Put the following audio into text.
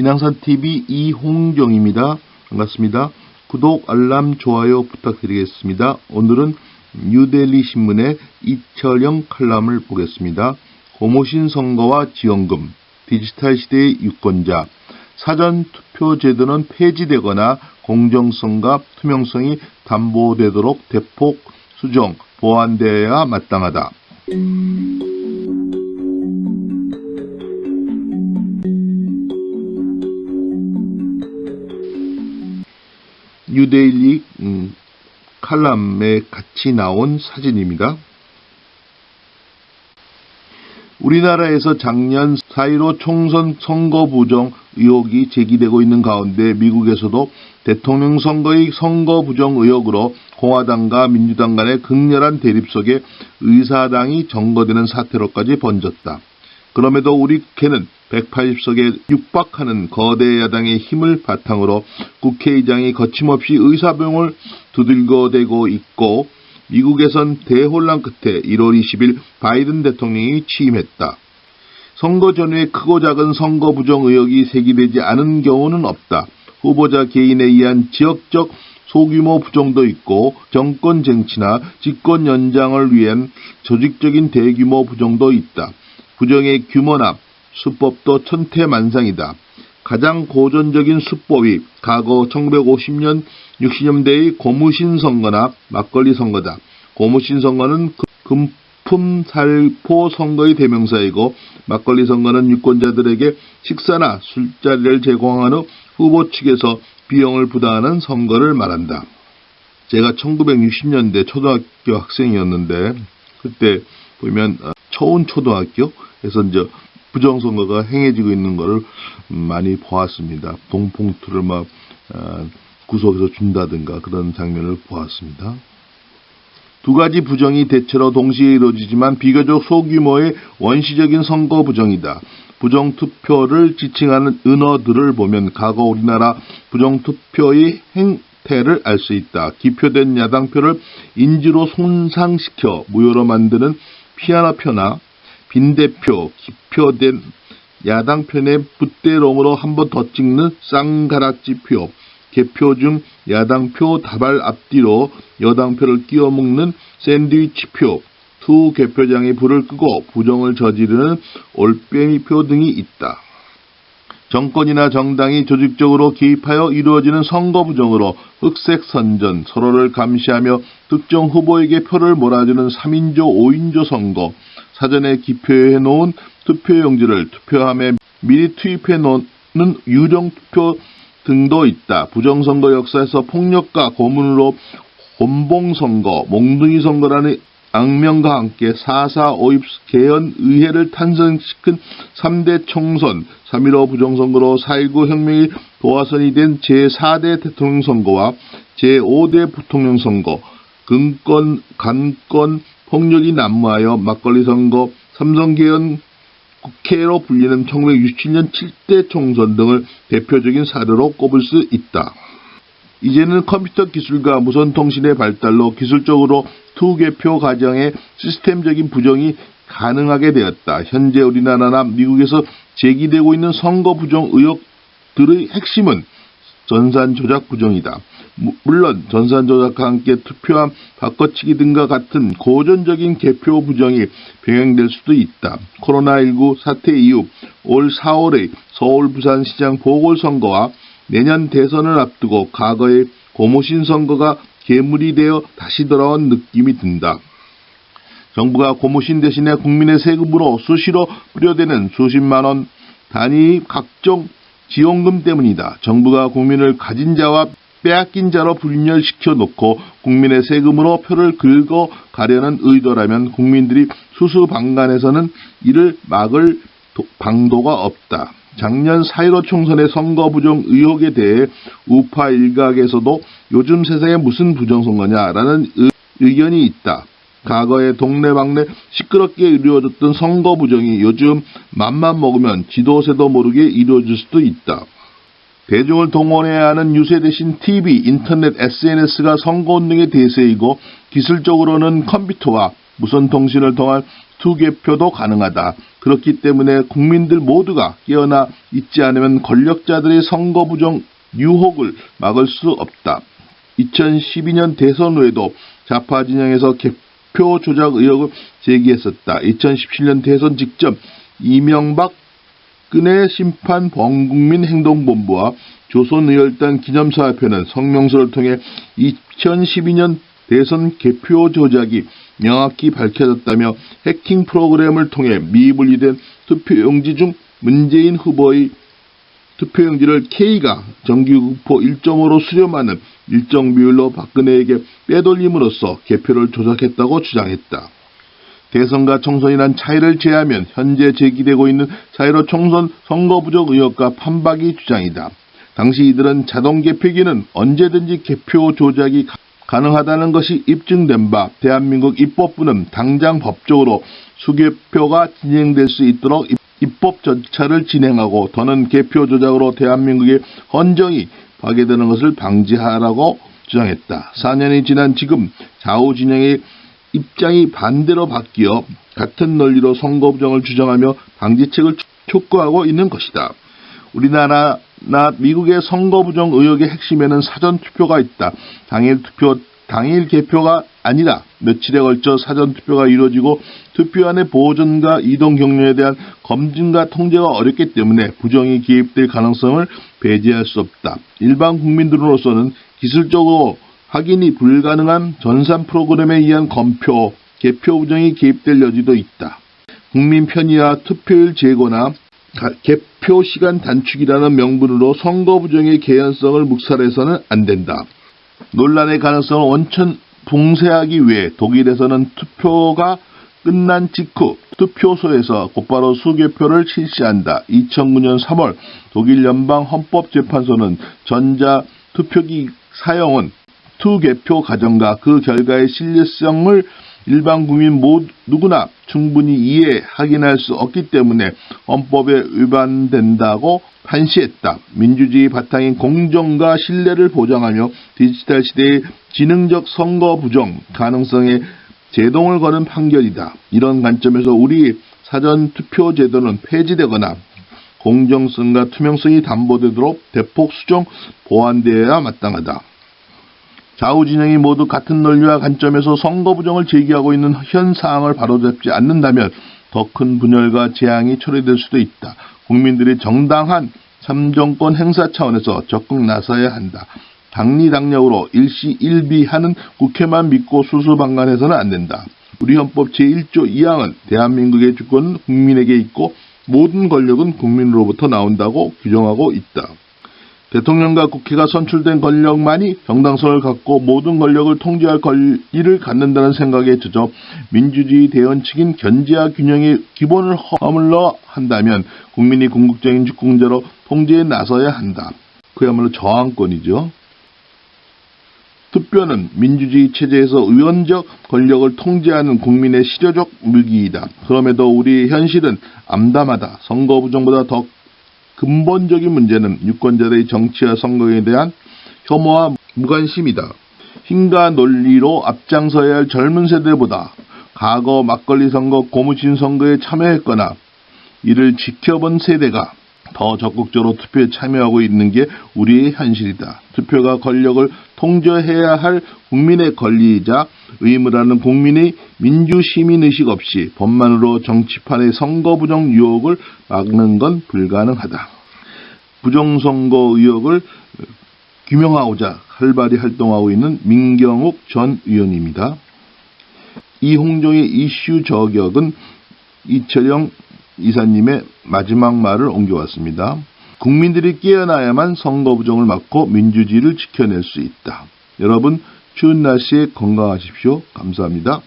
신앙산TV 이홍정입니다. 반갑습니다. 구독, 알람, 좋아요 부탁드리겠습니다. 오늘은 뉴델리 신문의 이철영 칼럼을 보겠습니다. 고모신 선거와 지원금, 디지털 시대의 유권자, 사전투표 제도는 폐지되거나 공정성과 투명성이 담보되도록 대폭 수정, 보완되어야 마땅하다. 뉴데일리 칼럼에 같이 나온 사진입니다. 우리나라에서 작년 4.15 총선 선거 부정 의혹이 제기되고 있는 가운데 미국에서도 대통령 선거의 선거 부정 의혹으로 공화당과 민주당 간의 극렬한 대립 속에 의사당이 점거되는 사태로까지 번졌다. 그럼에도 우리 국회는 180석에 육박하는 거대 야당의 힘을 바탕으로 국회의장이 거침없이 의사병을 두들겨대고 있고, 미국에선 대혼란 끝에 1월 20일 바이든 대통령이 취임했다. 선거 전후에 크고 작은 선거 부정 의혹이 제기되지 않은 경우는 없다. 후보자 개인에 의한 지역적 소규모 부정도 있고, 정권 쟁취나 집권 연장을 위한 조직적인 대규모 부정도 있다. 부정의 규모나 수법도 천태만상이다. 가장 고전적인 수법이 과거 1950년, 60년대의 고무신 선거나 막걸리 선거다. 고무신 선거는 금품살포 선거의 대명사이고, 막걸리 선거는 유권자들에게 식사나 술자리를 제공한 후 후보 측에서 비용을 부담하는 선거를 말한다. 제가 1960년대 초등학교 학생이었는데, 그때 보면 초운초등학교에서 이제 부정선거가 행해지고 있는 것을 많이 보았습니다. 돈봉투를 구석에서 준다든가 그런 장면을 보았습니다. 두 가지 부정이 대체로 동시에 이루어지지만 비교적 소규모의 원시적인 선거 부정이다. 부정투표를 지칭하는 은어들을 보면 과거 우리나라 부정투표의 행태를 알 수 있다. 기표된 야당표를 인지로 손상시켜 무효로 만드는 피아노표나 빈대표, 기표된 야당편에 붓대롱으로 한 번 더 찍는 쌍가락지표, 개표 중 야당표 다발 앞뒤로 여당표를 끼워 묶는 샌드위치표, 투 개표장에 불을 끄고 부정을 저지르는 올빼미표 등이 있다. 정권이나 정당이 조직적으로 개입하여 이루어지는 선거 부정으로 흑색 선전, 서로를 감시하며 특정 후보에게 표를 몰아주는 3인조, 5인조 선거, 사전에 기표해 놓은 투표용지를 투표함에 미리 투입해 놓는 유령투표 등도 있다. 부정선거 역사에서 폭력과 고문으로 곤봉선거, 몽둥이 선거라는 악명과 함께 4.4 개헌 의회를 탄생시킨 3대 총선, 3.15 부정선거로 4.19 혁명이 도화선이 된 제4대 대통령 선거와 제5대 부통령 선거, 금권, 간권, 폭력이 난무하여 막걸리 선거, 삼성개헌 국회로 불리는 1967년 7대 총선 등을 대표적인 사례로 꼽을 수 있다. 이제는 컴퓨터 기술과 무선통신의 발달로 기술적으로 투개표 과정의 시스템적인 부정이 가능하게 되었다. 현재 우리나라나 미국에서 제기되고 있는 선거 부정 의혹들의 핵심은 전산 조작 부정이다. 물론 전산 조작과 함께 투표함 바꿔치기 등과 같은 고전적인 개표 부정이 병행될 수도 있다. 코로나19 사태 이후 올 4월의 서울 부산시장 보궐선거와 내년 대선을 앞두고 과거의 고무신 선거가 괴물이 되어 다시 돌아온 느낌이 든다. 정부가 고무신 대신에 국민의 세금으로 수시로 뿌려대는 수십만원 단위 각종 지원금 때문이다. 정부가 국민을 가진 자와 빼앗긴 자로 분열시켜 놓고 국민의 세금으로 표를 긁어 가려는 의도라면 국민들이 수수방관해서는 이를 막을 방도가 없다. 작년 4.15 총선의 선거 부정 의혹에 대해 우파 일각에서도 요즘 세상에 무슨 부정선거냐라는 의견이 있다. 과거에 동네방네 시끄럽게 이루어졌던 선거 부정이 요즘 맘만 먹으면 지도새도 모르게 이루어질 수도 있다. 대중을 동원해야 하는 유세 대신 TV, 인터넷, SNS가 선거운동의 대세이고 기술적으로는 컴퓨터와 무선통신을 통한 투개표도 가능하다. 그렇기 때문에 국민들 모두가 깨어나 있지 않으면 권력자들의 선거 부정 유혹을 막을 수 없다. 2012년 대선 후에도 좌파 진영에서 개표 조작 의혹을 제기했었다. 2017년 대선 직전 이명박근혜 심판 범국민 행동본부와 조선의열단 기념사회표는 성명서를 통해 2012년 대선 개표 조작이 명확히 밝혀졌다며 해킹 프로그램을 통해 미분리된 투표용지 중 문재인 후보의 투표용지를 K가 정기구포 1.5로 수렴하는 일정 비율로 박근혜에게 빼돌림으로써 개표를 조작했다고 주장했다. 대선과 총선이란 차이를 제하면 현재 제기되고 있는 자1로 총선 선거 부정 의혹과 판박이 주장이다. 당시 이들은 자동 개표기는 언제든지 개표 조작이 가능하다는 것이 입증된 바 대한민국 입법부는 당장 법적으로 수개표가 진행될 수 있도록 입법 절차를 진행하고 더는 개표 조작으로 대한민국의 헌정이 파괴되는 것을 방지하라고 주장했다. 4년이 지난 지금 좌우 진영의 입장이 반대로 바뀌어 같은 논리로 선거 부정을 주장하며 방지책을 촉구하고 있는 것이다. 우리나라나 미국의 선거 부정 의혹의 핵심에는 사전 투표가 있다. 당일 개표가 아니라 며칠에 걸쳐 사전 투표가 이루어지고 투표안의 보존과 이동 경로에 대한 검증과 통제가 어렵기 때문에 부정이 개입될 가능성을 배제할 수 없다. 일반 국민들로서는 기술적으로 확인이 불가능한 전산 프로그램에 의한 검표, 개표 부정이 개입될 여지도 있다. 국민 편의와 투표율 제고나 개표 시간 단축이라는 명분으로 선거 부정의 개연성을 묵살해서는 안 된다. 논란의 가능성을 원천 봉쇄하기 위해 독일에서는 투표가 끝난 직후 투표소에서 곧바로 수개표를 실시한다. 2009년 3월 독일 연방헌법재판소는 전자투표기 사용은 투개표 과정과 그 결과의 신뢰성을 일반 국민 누구나 충분히 확인할 수 없기 때문에 헌법에 위반된다고 판시했다. 민주주의 바탕인 공정과 신뢰를 보장하며 디지털 시대의 지능적 선거 부정 가능성에 제동을 거는 판결이다. 이런 관점에서 우리 사전투표 제도는 폐지되거나 공정성과 투명성이 담보되도록 대폭 수정 보완되어야 마땅하다. 좌우 진영이 모두 같은 논리와 관점에서 선거 부정을 제기하고 있는 현 상황을 바로잡지 않는다면 더 큰 분열과 재앙이 초래될 수도 있다. 국민들이 정당한 참정권 행사 차원에서 적극 나서야 한다. 당리당략으로 일시일비하는 국회만 믿고 수수방관해서는 안 된다. 우리 헌법 제1조 2항은 대한민국의 주권은 국민에게 있고 모든 권력은 국민으로부터 나온다고 규정하고 있다. 대통령과 국회가 선출된 권력만이 정당성을 갖고 모든 권력을 통제할 권리를 갖는다는 생각에 젖어 민주주의 대원칙인 견제와 균형의 기본을 허물러 한다면 국민이 궁극적인 주권자로 통제에 나서야 한다. 그야말로 저항권이죠. 투표는 민주주의 체제에서 의원적 권력을 통제하는 국민의 실효적 무기이다. 그럼에도 우리 현실은 암담하다. 선거 부정보다 더 근본적인 문제는 유권자들의 정치와 선거에 대한 혐오와 무관심이다. 힘과 논리로 앞장서야 할 젊은 세대보다 과거 막걸리 선거, 고무신 선거에 참여했거나 이를 지켜본 세대가 더 적극적으로 투표에 참여하고 있는 게 우리의 현실이다. 투표가 권력을 통제해야 할 국민의 권리이자 의무라는 국민의 민주시민의식 없이 법만으로 정치판의 선거 부정 유혹을 막는 건 불가능하다. 부정선거 의혹을 규명하고자 활발히 활동하고 있는 민경욱 전 의원입니다. 이홍종의 이슈 저격은 이철영 이사님의 마지막 말을 옮겨왔습니다. 국민들이 깨어나야만 선거 부정을 막고 민주주의를 지켜낼 수 있다. 여러분 추운 날씨에 건강하십시오. 감사합니다.